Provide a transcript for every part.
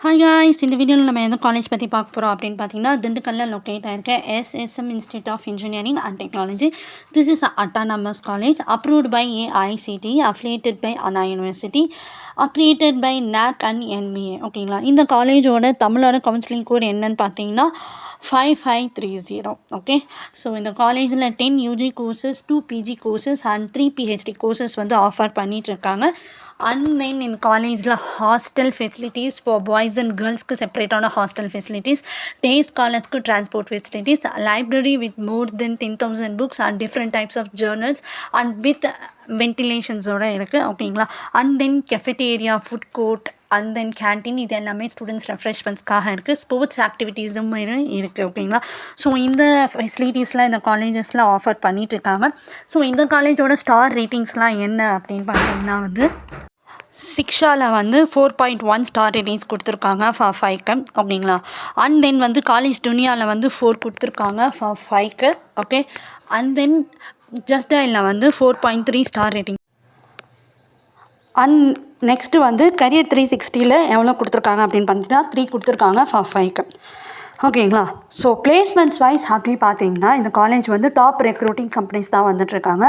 Hi guys, இந்த வீடியோவில் நம்ம எந்த காலேஜ் பற்றி பார்க்க போகிறோம் அப்படின்னு பார்த்தீங்கன்னா, திண்டுக்கல்லில் லொக்கேட் ஆகிருக்க SSM institute of engineering and technology. This is autonomous college approved by AICTE, affiliated by Anna university, accredited by NAC and NBA. ஓகேங்களா, இந்த காலேஜோட தமிழோட கவுன்சிலிங் கோட் என்னன்னு பார்த்தீங்கன்னா 5530. ஓகே, ஸோ இந்த காலேஜில் 10 UG courses, 2 PG courses and 3 PhD courses வந்து offer பண்ணிகிட்ருக்காங்க. அண்ட் தென் இந்த காலேஜில் hostel facilities for boys and கேர்ள்ஸ்க்கு செப்பரேட்டான ஹாஸ்டல் ஃபெசிலிட்டிஸ், டே ஸ்காலர்ஸ்க்கு transport facilities, library with more than 10,000 புக்ஸ் and different types of journals and with வென்டிலேஷன்ஸோடு இருக்குது. ஓகேங்களா, and then cafeteria, food court and then canteen, இது எல்லாமே ஸ்டூடெண்ட்ஸ் ரெஃப்ரெஷ்மெண்ட்ஸ்க்காக இருக்குது. ஸ்போர்ட்ஸ் ஆக்டிவிட்டீஸும் இருக்குது. ஓகேங்களா, ஸோ இந்த ஃபெசிலிட்டிஸ்லாம் இந்த காலேஜஸில் ஆஃபர் பண்ணிகிட்ருக்காங்க. ஸோ இந்த காலேஜோட ஸ்டார் ரேட்டிங்ஸ்லாம் என்ன அப்படின்னு பார்த்தீங்கன்னா வந்து சிக்ஷாவில் வந்து 4.1 ஸ்டார் ரேட்டிங்ஸ் கொடுத்துருக்காங்க ஃபார் 5க்கு. ஓகேங்களா, அண்ட் தென் வந்து காலேஜ் துனியாவில் வந்து 4 கொடுத்துருக்காங்க ஃபார் 5க்கு. ஓகே, அண்ட் தென் ஜஸ்ட் டயலில் வந்து 4.3 ஸ்டார் ரேட்டிங். அண்ட் நெக்ஸ்ட்டு வந்து கரியர் 360ல் எவ்வளோ கொடுத்துருக்காங்க அப்படின்னு பார்த்தீங்கன்னா 3 கொடுத்துருக்காங்க ஃபார் 5க்கு. ஓகேங்களா, ஸோ பிளேஸ்மெண்ட்ஸ் வைஸ் அப்படி பார்த்தீங்கன்னா இந்த காலேஜ் வந்து டாப் ரெக்ரூட்டிங் கம்பெனிஸ் தான் வந்துட்டுருக்காங்க.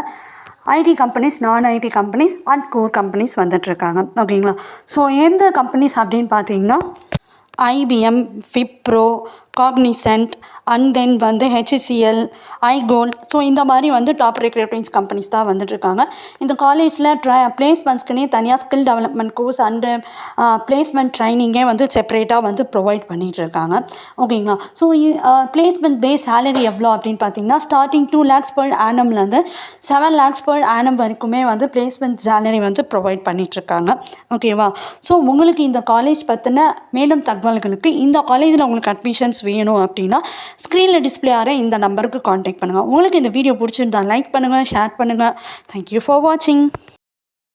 ஐடி கம்பெனிஸ், நான் IT companies and core companies வந்துட்டுருக்காங்க. ஓகேங்களா, ஸோ எந்த கம்பெனிஸ் அப்படின்னு பார்த்தீங்கன்னா IBM, Wipro, Cognizant and then வந்து HCL, ஐகோல்ட், ஸோ இந்த மாதிரி வந்து டாப் ரெக்ரூட்டிங்ஸ் கம்பெனிஸ் தான் வந்துட்டுருக்காங்க. இந்த காலேஜில் பிளேஸ்மெண்ட்ஸ்க்குனே தனியாக skill development course and placement ட்ரைனிங்கே வந்து செப்பரேட்டாக வந்து ப்ரொவைட் பண்ணிகிட்ருக்காங்க. ஓகேங்களா, ஸோ பிளேஸ்மெண்ட் பேஸ் சேலரி எவ்வளோ அப்படின்னு பார்த்தீங்கன்னா starting 2 lakhs per annumலேருந்து 7 lakhs per annum வரைக்குமே வந்து பிளேஸ்மெண்ட் சேலரி வந்து ப்ரொவைட் பண்ணிகிட்ருக்காங்க. ஓகேவா, ஸோ உங்களுக்கு இந்த காலேஜ் பற்றின மேலும் தகவல்களுக்கு இந்த காலேஜில் உங்களுக்கு அட்மிஷன்ஸ் வேணும் அப்படின்னா ஸ்க்ரீனில் டிஸ்பிளே ஆகிற இந்த நம்பருக்கு காண்டாக்ட் பண்ணுங்கள். உங்களுக்கு இந்த வீடியோ பிடிச்சிருந்தா லைக் பண்ணுங்கள், ஷேர் பண்ணுங்கள். தேங்க்யூ ஃபார் வாட்சிங்.